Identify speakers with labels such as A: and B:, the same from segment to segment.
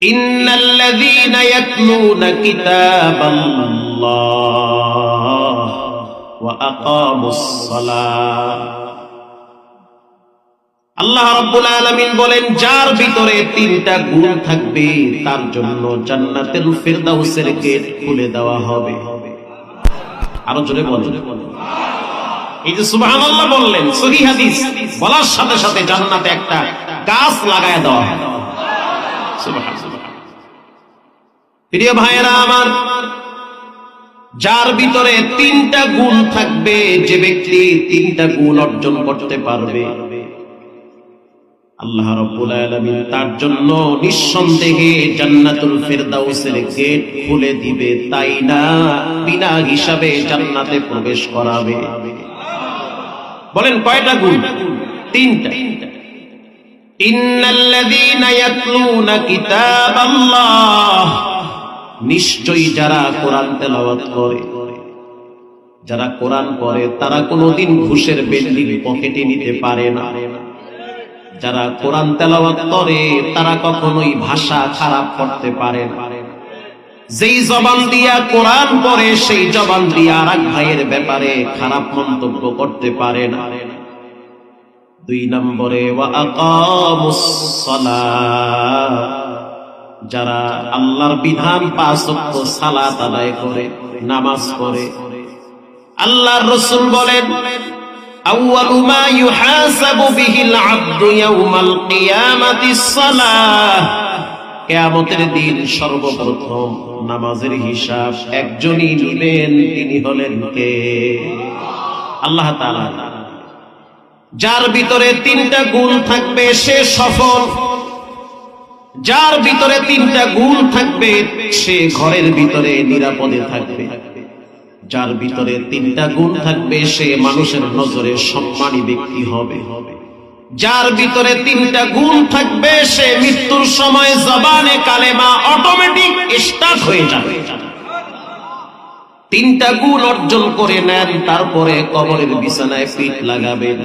A: ইন্নাল্লাযীনা ইয়াতলুনা কিতাবাল্লাহ ওয়া আকামুস সালাহ। আল্লাহ রাব্বুল আলামিন বলেন, যার ভিতরে তিনটা গুণ থাকবে তার জন্য জান্নাতুল ফিরদাউসের গেট খুলে দেওয়া হবে। আরো জোরে বলেন। এই যে সুবহানাল্লাহ বললেন, সহিহ হাদিস বলার সাথে সাথে জান্নাতে একটা গাছ লাগায় দেওয়া হবে। সুবহানাল্লাহ। প্রিয় ভাইয়েরা আমার, যার ভিতরে তিনটা গুণ থাকবে, যে ব্যক্তি তিনটা গুণ অর্জন করতে পারবে, আল্লাহ রাব্বুল আলামিন তার জন্য নিঃসন্দেহে জান্নাতুল ফিরদাউসের গেট খুলে দিবে। তাই না, বিনা হিসাবে জান্নাতে প্রবেশ করাবে। বলেন কয়টা গুণ? তিনটা। ইন্নাল্লাযীনা ইয়াতলুনা কিতাবাল্লাহ, নিশ্চয়ই যারা কোরআন তেলাওয়াত করে, যারা কোরআন পড়ে, তারা কোনোদিন ঘুষের বেল্লি পকেটে নিতে পারে না। যারা কোরআন তেলাওয়াত করে তারা কখনোই ভাষা খারাপ করতে পারে না। যেই জবান দিয়া কোরআন পড়ে সেই জবান দিয়া আরেক ভাইয়ের ব্যাপারে খারাপ মন্তব্য করতে পারে না। দুই নম্বরে ওয়া আকামুস সালাহ, যারা আল্লাহর বিধান পাঁচ ওয়াক্ত সালাত আদায় করে, নামাজ পড়ে। আল্লাহর রাসূল বলেন, আউয়ালু মা ইউহাসাবু বিহিল আবদু ইয়াউমাল কিয়ামাতিস সালাহ, কিয়ামতের দিন সর্বপ্রথম নামাজের হিসাব একজনই নেবেন, তিনি হলেন কে? আল্লাহ তাআলা। যার ভিতরে তিনটা গুণ থাকবে সে সফল। যার ভিতরে তিনটা গুণ থাকবে সে ঘরের ভিতরে নিরাপদে থাকবে। যার ভিতরে তিনটা গুণ থাকবে সে মানুষের নজরে সম্মানী ব্যক্তি হবে। যার ভিতরে তিনটা গুণ থাকবে সে মৃত্যুর সময় জবানে কালেমা অটোমেটিক স্টার্ট হয়ে যাবে। তিনটা গুণ অর্জন করে নেন, তারপরে কবরের বিছানায় পিঠ লাগাবেন।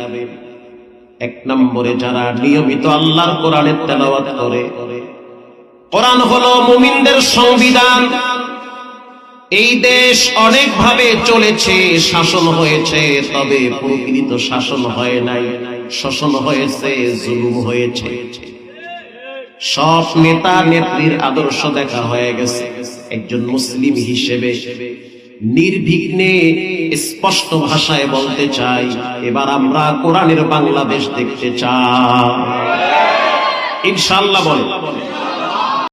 A: এক নম্বরে যারা নিয়মিত আল্লাহর কোরআনের তেলাওয়াত করে। কোরআন হলো মুমিনদের সংবিধান। এই দেশ অনেক ভাবে চলেছে, শাসন হয়েছে, তবে প্রকৃত শাসন হয় নাই, শোষণ হয়েছে, জুলুম হয়েছে। সব নেতা নেত্রীর আদর্শ দেখা হয়ে গেছে। একজন মুসলিম হিসেবে নির্বিঘ্নে স্পষ্ট ভাষায় বলতে চাই, এবার আমরা কোরআনের বাংলাদেশ দেখতে চাই। ইনশাআল্লাহ বলেন।